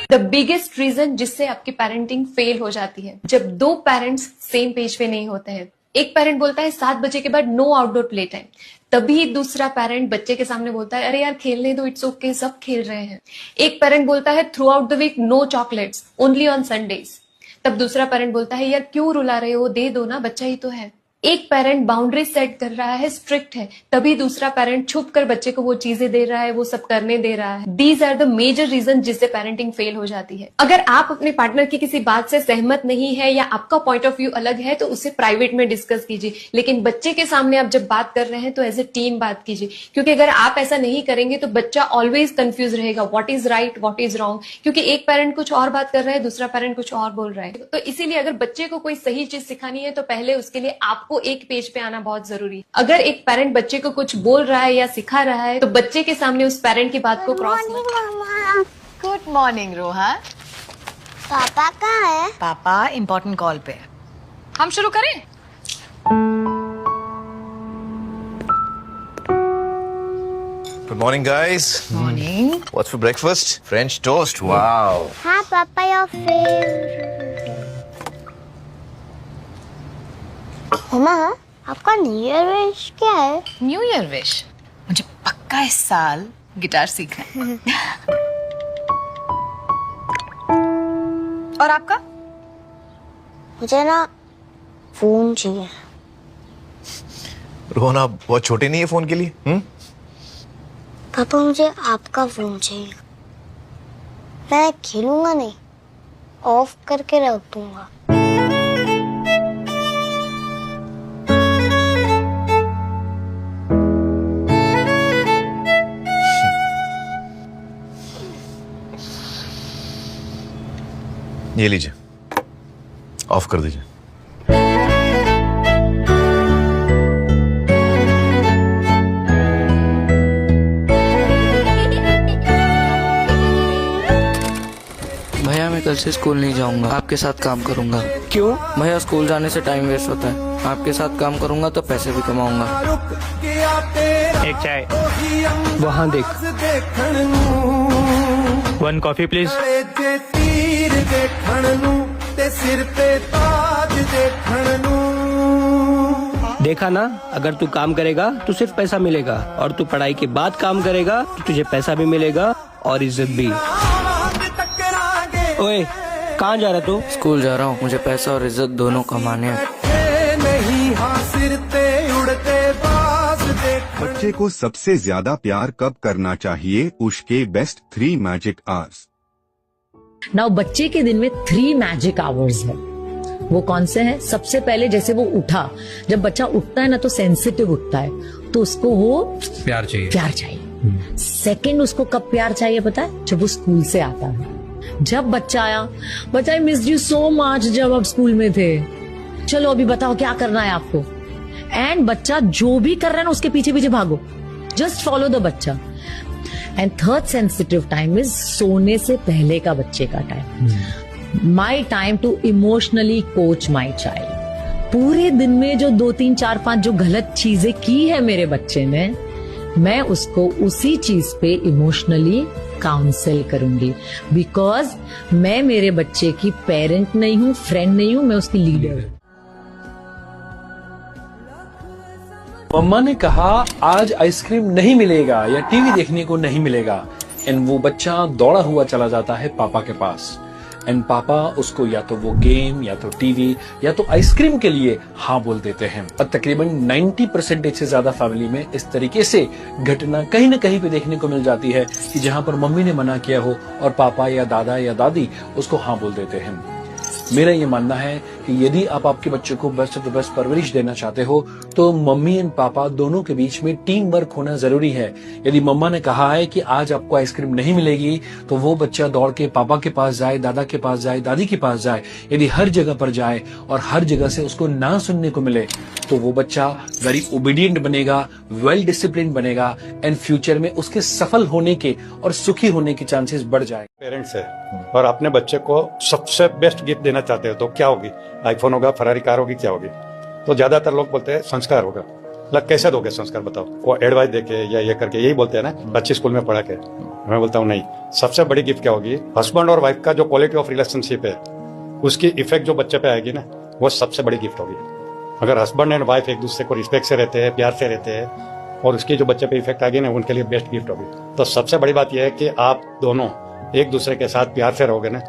The biggest reason जिससे आपकी parenting fail हो जाती है, जब दो पेरेंट्स सेम पेज पे नहीं होते हैं। एक पेरेंट बोलता है 7 बजे के बाद नो आउटडोर प्ले टाइम, तभी दूसरा पेरेंट बच्चे के सामने बोलता है अरे यार खेलने दो, इट्स ओके, सब खेल रहे हैं। एक पेरेंट बोलता है throughout the week no chocolates, only on Sundays, तब दूसरा पेरेंट बोलता है यार क्यों रुला रहे हो, दे दो ना, बच्चा ही तो है। एक पेरेंट बाउंड्री सेट कर रहा है, स्ट्रिक्ट है, तभी दूसरा पेरेंट छुप कर बच्चे को वो चीजें दे रहा है, वो सब करने दे रहा है। These are the major reason जिससे पेरेंटिंग फेल हो जाती है। अगर आप अपने पार्टनर की किसी बात से सहमत नहीं है या आपका पॉइंट ऑफ व्यू अलग है तो उसे प्राइवेट में डिस्कस कीजिए, लेकिन बच्चे के सामने आप जब बात कर रहे हैं तो एज ए टीम बात कीजिए, क्योंकि अगर आप ऐसा नहीं करेंगे तो बच्चा ऑलवेज कंफ्यूज रहेगा, what is right what is wrong, क्योंकि एक पेरेंट कुछ और बात कर रहा है, दूसरा पेरेंट कुछ और बोल रहा है। तो इसीलिए अगर बच्चे को कोई सही चीज सिखानी है तो पहले उसके लिए आपको एक पेज पे आना बहुत जरूरी है। अगर एक पेरेंट बच्चे को कुछ बोल रहा है या सिखा रहा है तो बच्चे के सामने उस पेरेंट की बात को क्रॉस मत। Good morning Rohan. पापा कहाँ है? पापा इम्पोर्टेंट कॉल पे। हम शुरू करें? Good morning, guys. Morning. What's for breakfast? French toast. Wow. हाँ पापा, योर फेवरेट। मम्मा, आपका न्यू ईयर विश क्या है? न्यू ईयर विश मुझे पक्का इस साल गिटार सीखना है। और आपका? मुझे ना फोन चाहिए। रोहन, आप बहुत छोटे नहीं है फोन के लिए। पापा मुझे आपका फोन चाहिए। मैं खेलूंगा नहीं, ऑफ करके रख दूंगा। ये लीजिए, ऑफ कर दीजिए। भैया मैं कल से स्कूल नहीं जाऊंगा, आपके साथ काम करूंगा। क्यों? भैया स्कूल जाने से टाइम वेस्ट होता है, आपके साथ काम करूंगा तो पैसे भी कमाऊंगा। एक चाय वहाँ देख। 1 कॉफी प्लीज। देखा ना, अगर तू काम करेगा तो सिर्फ पैसा मिलेगा, और तू पढ़ाई के बाद काम करेगा तो तुझे पैसा भी मिलेगा और इज्जत भी। ओए, कहाँ जा रहा तू? स्कूल जा रहा हूँ, मुझे पैसा और इज्जत दोनों कमाने हैं। बच्चे को सबसे ज्यादा प्यार कब करना चाहिए? उसके बेस्ट 3 मैजिक आवर्स। नाउ बच्चे के दिन में 3 मैजिक आवर्स है। वो कौन से हैं? सबसे पहले जैसे वो उठा, जब बच्चा उठता है ना तो सेंसिटिव उठता है, तो उसको वो प्यार चाहिए। सेकंड, उसको कब प्यार चाहिए पता है? जब वो स्कूल से आता है। जब बच्चा आया, बच्चा I missed you so much, जब आप स्कूल में थे, चलो अभी बताओ क्या करना है आपको। एंड बच्चा जो भी कर रहा है ना उसके पीछे पीछे भागो, जस्ट फॉलो द बच्चा। And third sensitive time is सोने से पहले का बच्चे का time. My time to emotionally coach my child. पूरे दिन में जो 2, 3, 4, 5 जो गलत चीजें की है मेरे बच्चे ने, मैं उसको उसी चीज पे इमोशनली काउंसिल करूंगी, बिकॉज मैं मेरे बच्चे की पेरेंट नहीं हूँ, फ्रेंड नहीं हूँ, मैं उसकी लीडर हूँ। मम्मा ने कहा आज आइसक्रीम नहीं मिलेगा या टीवी देखने को नहीं मिलेगा, एंड वो बच्चा दौड़ा हुआ चला जाता है पापा के पास, एंड पापा उसको या तो वो गेम या तो टीवी या तो आइसक्रीम के लिए हाँ बोल देते हैं। और तकरीबन 90% से ज्यादा फैमिली में इस तरीके से घटना कहीं न कहीं पे देखने को मिल जाती है कि जहां पर मम्मी ने मना किया हो और पापा या दादा या दादी उसको हाँ बोल देते हैं। मेरा ये मानना है कि यदि आप आपके बच्चे को बेस्ट ऑफ द बेस्ट परवरिश देना चाहते हो तो मम्मी एंड पापा दोनों के बीच में टीम वर्क होना जरूरी है। यदि मम्मा ने कहा है कि आज आपको आइसक्रीम नहीं मिलेगी तो वो बच्चा दौड़ के पापा के पास जाए, दादा के पास जाए, दादी के पास जाए। यदि हर जगह पर जाए और हर जगह से उसको ना सुनने को मिले तो वो बच्चा वेरी ओबीडियंट बनेगा, वेल डिसिप्लिन बनेगा, एंड फ्यूचर में उसके सफल होने के और सुखी होने के चांसेस बढ़ जाए। पेरेंट्स है और अपने बच्चे को सबसे बेस्ट गिफ्ट देना चाहते हो तो क्या होगी? आईफोन होगा, फरारी कार होगी, क्या होगी? तो ज्यादातर लोग बोलते हैं संस्कार होगा। कैसे दोगे संस्कार बताओ? को एडवाइस देके या ये करके, यही बोलते हैं ना अच्छी स्कूल में पढ़ा के। मैं बोलता हूँ नहीं, सबसे बड़ी गिफ्ट क्या होगी? हस्बैंड और वाइफ का जो क्वालिटी ऑफ रिलेशनशिप है उसकी इफेक्ट जो बच्चे पे आएगी ना, वो सबसे बड़ी गिफ्ट होगी। अगर हस्बैंड एंड वाइफ एक दूसरे को रिस्पेक्ट से रहते हैं, प्यार से रहते हैं, और उसकी जो बच्चे पे इफेक्ट आएगी ना, उनके लिए बेस्ट गिफ्ट होगी। तो सबसे बड़ी बात यह है कि आप दोनों एक दूसरे के साथ प्यार से रहोगे ना,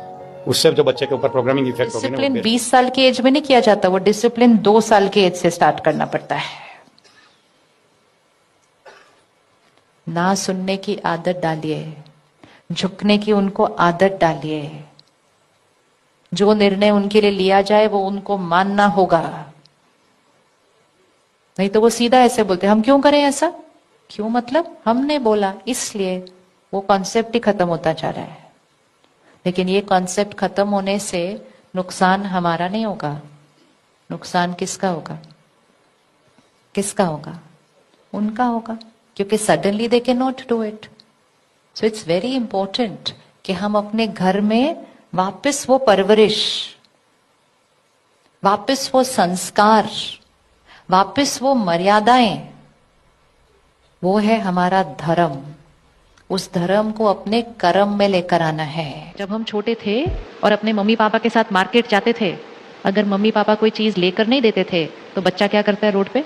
उससे जो बच्चे के ऊपर प्रोग्रामिंग इफेक्ट होगी ना। डिसिप्लिन 20 साल की एज में नहीं किया जाता, वो डिसिप्लिन 2 साल की एज से स्टार्ट करना पड़ता है। ना सुनने की आदत डालिए, झुकने की उनको आदत डालिए। जो निर्णय उनके लिए लिया जाए वो उनको मानना होगा, नहीं तो वो सीधा ऐसे बोलते हम क्यों करें ऐसा, क्यों मतलब हमने बोला इसलिए। वो कॉन्सेप्ट ही खत्म होता जा रहा है। लेकिन ये कॉन्सेप्ट खत्म होने से नुकसान हमारा नहीं होगा, नुकसान किसका होगा? किसका होगा? उनका होगा, क्योंकि suddenly they can not do it. So it's very important कि हम अपने घर में वापस वो परवरिश, वापस वो संस्कार, वापस वो मर्यादाएं, वो है हमारा धर्म। उस धर्म को अपने कर्म में लेकर आना है। जब हम छोटे थे और अपने मम्मी पापा के साथ मार्केट जाते थे, अगर मम्मी पापा कोई चीज लेकर नहीं देते थे तो बच्चा क्या करता है रोड पे?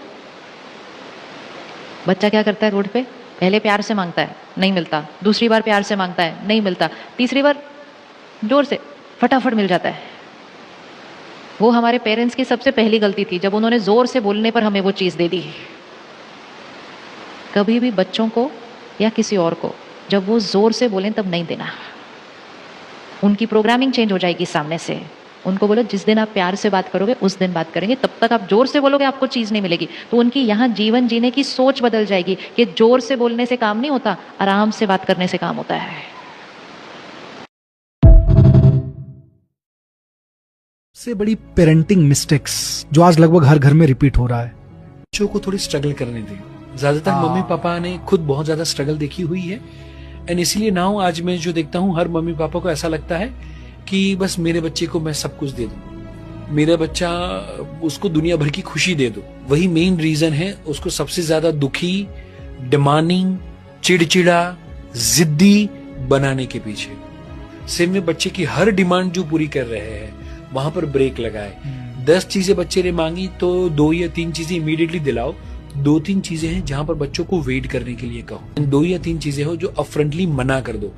बच्चा क्या करता है रोड पे? पहले प्यार से मांगता है, नहीं मिलता। दूसरी बार प्यार से मांगता है, नहीं मिलता। तीसरी बार जोर से फटाफट मिल जाता है। वो हमारे पेरेंट्स की सबसे पहली गलती थी, जब उन्होंने जोर से बोलने पर हमें वो चीज दे दी। कभी भी बच्चों को या किसी और को जब वो जोर से बोलें तब नहीं देना। उनकी प्रोग्रामिंग चेंज हो जाएगी सामने से। उनको बोलो जिस दिन आप प्यार से बात करोगे उस दिन बात करेंगे, तब तक आप जोर से बोलोगे आपको चीज नहीं मिलेगी। तो उनकी यहाँ जीवन जीने की सोच बदल जाएगी कि जोर से बोलने से काम नहीं होता, आराम से बात करने से काम होता है। सबसे बड़ी पेरेंटिंग मिस्टेक्स जो आज लगभग हर घर में रिपीट हो रहा है। बच्चों को थोड़ी स्ट्रगल करने दें। ज्यादातर मम्मी पापा ने खुद बहुत ज्यादा स्ट्रगल देखी हुई है, एंड इसीलिए नाउ आज मैं जो देखता हूँ हर मम्मी पापा को ऐसा लगता है कि बस मेरे बच्चे को मैं सब कुछ दे दूं, मेरा बच्चा, उसको दुनिया भर की खुशी दे दो। वही मेन रीजन है उसको सबसे ज्यादा दुखी, डिमांडिंग, चिड़चिड़ा, जिद्दी बनाने के पीछे। सेम में बच्चे की हर डिमांड जो पूरी कर रहे हैं वहां पर ब्रेक लगाए। 10 चीजें बच्चे ने मांगी तो 2 या 3 चीजें इमीडिएटली दिलाओ। 2-3 चीजें हैं जहां पर बच्चों को वेट करने के लिए कहो। 2 या 3 चीजें हो जो अपफ्रंटली मना कर दो,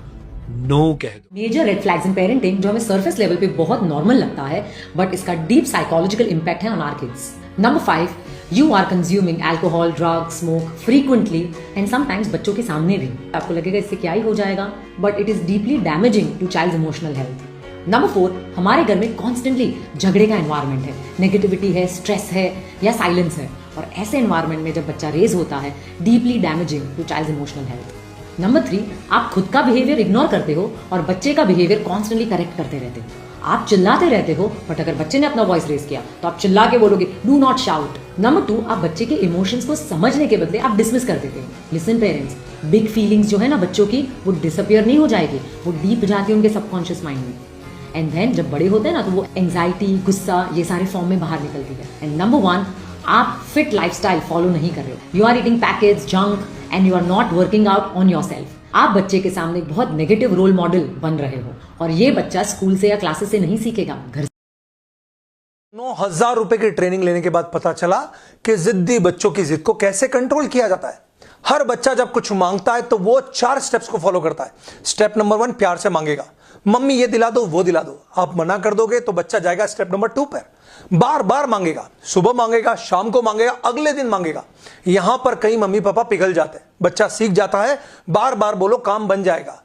नो कह दो। Major red flags in parenting जो हमें सरफेस लेवल पे बहुत नॉर्मल लगता है, बट इसका डीप साइकोलॉजिकल इम्पैक्ट है on our kids. Number 5, you are consuming alcohol, drug, smoke frequently and sometimes बच्चों के सामने भी। आपको लगेगा इससे क्या ही हो जाएगा, but it is deeply damaging to child's emotional health. Number 4, हमारे घर में कॉन्स्टेंटली झगड़े का एनवायरनमेंट है, नेगेटिविटी है, स्ट्रेस है या साइलेंस है, और ऐसे एनवायरनमेंट में जब बच्चा रेज होता है deeply damaging to child's emotional health. Number 3, आप खुद का बिहेवियर इग्नोर करते हो और बच्चे का बिहेवियर कॉन्स्टेंटली करेक्ट करते रहते हो। आप चिल्लाते रहते हो, बट अगर बच्चे ने अपना वॉइस रेज किया तो आप चिल्ला के बोलोगे डू नॉट शाउट। नंबर 2, आप बच्चे के इमोशंस को समझने के बदले आप डिसमिस कर देते हो। लिसन पेरेंट्स, बिग फीलिंग्स जो है ना बच्चों की, वो डिसअपियर नहीं हो जाएगी, वो डीप जाती है उनके सबकॉन्शियस माइंड में। एंड देन जब बड़े होते हैं ना तो वो एंजाइटी, गुस्सा, ये सारे फॉर्म में बाहर निकलती है। एंड नंबर 1, आप फिट लाइफस्टाइल फॉलो नहीं कर रहे हो। You are eating package junk and you are not working out on yourself. आप बच्चे के सामने बहुत नेगेटिव रोल मॉडल बन रहे हो, और ये बच्चा स्कूल से या क्लासेस से नहीं सीखेगा, घर। 9,000 रुपए की ट्रेनिंग लेने के बाद पता चला कि जिद्दी बच्चों की जिद को कैसे कंट्रोल किया जाता है। हर बच्चा जब कुछ मांगता है तो वो 4 स्टेप्स को फॉलो करता है। स्टेप नंबर 1, प्यार से मांगेगा, मम्मी ये दिला दो, वो दिला दो। आप मना कर दोगे तो बच्चा जाएगा स्टेप नंबर 2 पर, बार बार मांगेगा, सुबह मांगेगा, शाम को मांगेगा, अगले दिन मांगेगा। यहां पर कई मम्मी पापा पिघल जाते हैं। बच्चा सीख जाता है बार बार बोलो, काम बन जाएगा।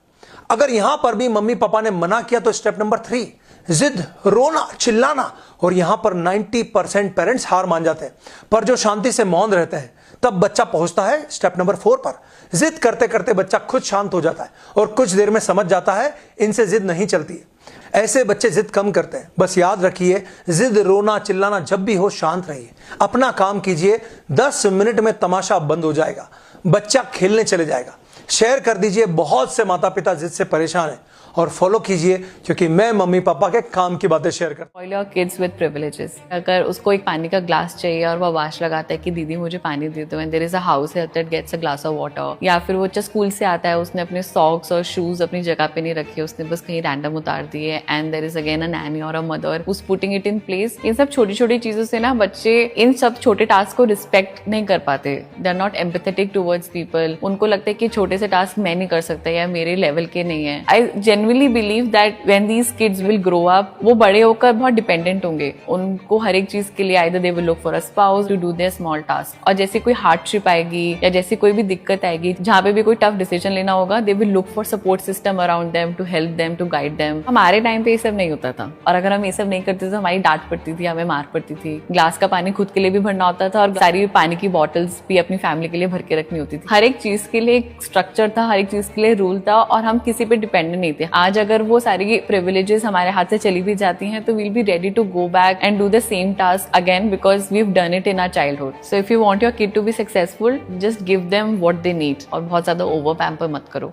अगर यहां पर भी मम्मी पापा ने मना किया तो स्टेप नंबर 3, जिद, रोना, चिल्लाना, और यहां पर 90% पेरेंट्स हार मान जाते हैं। पर जो शांति से मौन रहते हैं तब बच्चा पहुंचता है स्टेप नंबर 4 पर। जिद करते करते बच्चा खुद शांत हो जाता है और कुछ देर में समझ जाता है इनसे जिद नहीं चलती है। ऐसे बच्चे जिद कम करते हैं। बस याद रखिए, जिद, रोना, चिल्लाना जब भी हो शांत रहिए, अपना काम कीजिए। 10 मिनट में तमाशा बंद हो जाएगा, बच्चा खेलने चले जाएगा। शेयर कर दीजिए, बहुत से माता पिता जिद से परेशान हैं और फॉलो कीजिए, क्योंकि मैं मम्मी पापा के काम की बातें शेयर करता हूं। Spoil your kids with privileges. अगर उसको एक पानी का ग्लास चाहिए और वो आवाज लगाता है कि दीदी मुझे पानी दे दो, and there is a house help that gets a glass of water, या फिर वो बच्चा स्कूल से आता है, उसने अपने सॉक्स और शूज अपनी जगह पे नहीं रखे, उसने बस कहीं रैंडम उतार दिए, and there is again a nanny or a mother who's putting it in place. इन सब छोटी छोटी चीजों से ना बच्चे इन सब छोटे टास्क को रिस्पेक्ट नहीं कर पाते. They are not empathetic towards people. उनको लगता है कि छोटे से टास्क मैं नहीं कर सकता या मेरे लेवल के नहीं है. I genuinely believe that when these kids will grow up, वो बड़े होकर बहुत डिपेंडेंट होंगे. उनको हर एक चीज के लिए either they will look for a spouse to do their small task. और जैसे कोई हार्डशिप आएगी या जैसे कोई भी दिक्कत आएगी, जहाँ पे भी कोई टफ डिसीजन लेना होगा, they will look for support system around them to help them, to guide them. हमारे टाइम पे ये सब नहीं होता था, और अगर हम ये सब नहीं करते तो हमारी डांट पड़ती थी, हमें मार पड़ती थी. ग्लास का पानी खुद के लिए भी भरना होता था और सारी पानी की बॉटल्स भी अपनी फैमिली के लिए भर के रखनी होती थी. हर एक चीज के लिए एक स्ट्रक्चर था, हर एक चीज के लिए रूल था, और हम किसी पे डिपेंडेंट नहीं थे. आज अगर वो सारी प्रिविलेजेस हमारे हाथ से चली भी जाती हैं तो we'll be ready to go back and do the same task again because we've done it in our childhood. So if you want your kid to be successful, just give them what they need और बहुत ज्यादा over pamper मत करो.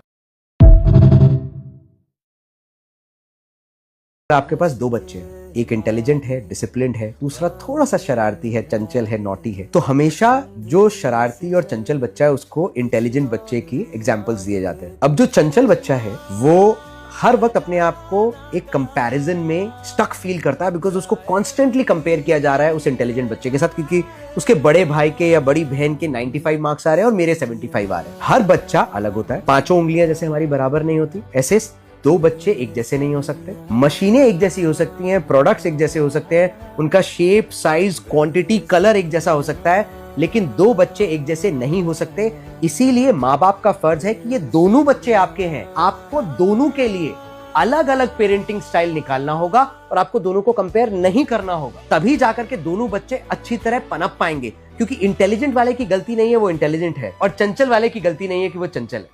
आपके पास दो बच्चे हैं, एक इंटेलिजेंट है, डिसिप्लिन्ड है, दूसरा थोड़ा सा शरारती है, चंचल है, नॉटी है. तो हमेशा जो शरारती और चंचल बच्चा है उसको इंटेलिजेंट बच्चे की एग्जांपल्स दिए जाते हैं. अब जो चंचल बच्चा है वो हर वक्त अपने आप को एक कंपैरिजन में स्टक फील करता है, बिकॉज उसको कॉन्स्टेंटली कंपेयर किया जा रहा है उस इंटेलिजेंट बच्चे के साथ, क्योंकि उसके बड़े भाई के या बड़ी बहन के 95 मार्क्स आ रहे हैं और मेरे 75 आ रहे हैं. हर बच्चा अलग होता है. पांचों उंगलियां जैसे हमारी बराबर नहीं होती, ऐसे दो बच्चे एक जैसे नहीं हो सकते. मशीनें एक जैसी हो सकती हैं, प्रोडक्ट्स एक जैसे हो सकते हैं, उनका शेप, साइज, क्वांटिटी, कलर एक जैसा हो सकता है, लेकिन दो बच्चे एक जैसे नहीं हो सकते. इसीलिए माँ बाप का फर्ज है कि ये दोनों बच्चे आपके हैं, आपको दोनों के लिए अलग अलग पेरेंटिंग स्टाइल निकालना होगा और आपको दोनों को कंपेयर नहीं करना होगा. तभी जाकर के दोनों बच्चे अच्छी तरह पनप पाएंगे, क्योंकि इंटेलिजेंट वाले की गलती नहीं है वो इंटेलिजेंट है, और चंचल वाले की गलती नहीं है कि वो चंचल है.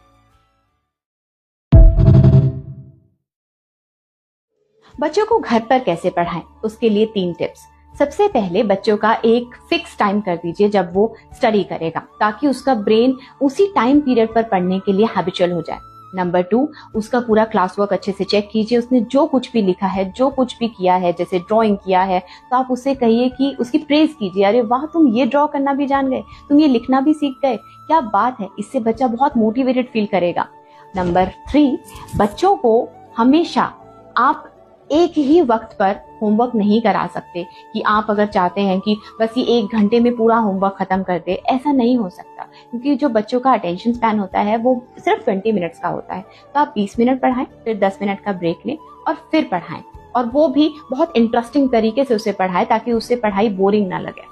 बच्चों को घर पर कैसे पढ़ाएं, उसके लिए 3 टिप्स. सबसे पहले बच्चों का एक फिक्स टाइम कर दीजिए जब वो स्टडी करेगा, ताकि उसका ब्रेन उसी टाइम पीरियड पर पढ़ने के लिए हैबिचुअल हो जाए. नंबर 2, उसका पूरा क्लास वर्क अच्छे से चेक कीजिए. उसने जो कुछ भी लिखा है, जो कुछ भी किया है, जैसे ड्राइंग किया है, तो आप उससे कहिए कि उसकी प्रेज कीजिए. अरे वाह, तुम ये ड्रॉ करना भी जान गए, तुम ये लिखना भी सीख गए, क्या बात है. इससे बच्चा बहुत मोटिवेटेड फील करेगा. नंबर 3, बच्चों को हमेशा आप एक ही वक्त पर होमवर्क नहीं करा सकते कि आप अगर चाहते हैं कि बस ये 1 घंटे में पूरा होमवर्क खत्म कर दे. ऐसा नहीं हो सकता, क्योंकि जो बच्चों का अटेंशन स्पैन होता है वो सिर्फ 20 मिनट्स का होता है. तो आप 20 मिनट पढ़ाएं, फिर 10 मिनट का ब्रेक लें और फिर पढ़ाएं, और वो भी बहुत इंटरेस्टिंग तरीके से उसे पढ़ाएं ताकि उससे पढ़ाई बोरिंग ना लगे.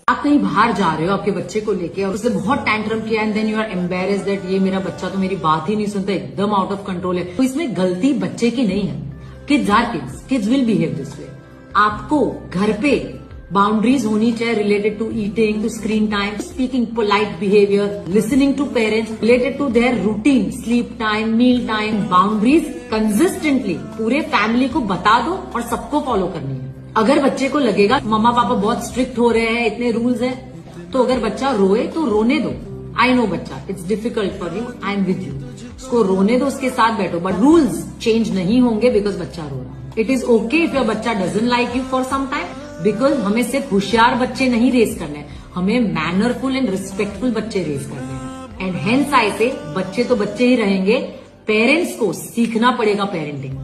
आप कहीं बाहर जा रहे हो आपके बच्चे को लेके और उसने बहुत टैंट्रम किया and then you are embarrassed that ये मेरा बच्चा तो मेरी बात ही नहीं सुनता, एकदम आउट ऑफ कंट्रोल है. तो इसमें गलती बच्चे की नहीं है. Kids are kids, kids will behave this way. आपको घर पे बाउंड्रीज होनी चाहिए related to eating, to screen time, speaking polite behaviour, listening to parents, related to their routine, sleep time, meal time. Boundaries consistently पूरे family को बता दो और सबको फॉलो करनी है. अगर बच्चे को लगेगा मम्मा पापा बहुत स्ट्रिक्ट हो रहे हैं, इतने रूल्स हैं, तो अगर बच्चा रोए तो रोने दो. आई नो बच्चा, it's difficult for you, I am with you. उसको रोने दो, उसके साथ बैठो, बट रूल्स चेंज नहीं होंगे बिकॉज बच्चा रो रहा. It is okay if your बच्चा doesn't like you for some time, because हमें सिर्फ होशियार बच्चे नहीं रेस करने हैं, हमें मैनरफुल एंड रिस्पेक्टफुल बच्चे रेस करने हैं. एंड हेंस आई से बच्चे तो बच्चे ही रहेंगे, पेरेंट्स को सीखना पड़ेगा पेरेंटिंग.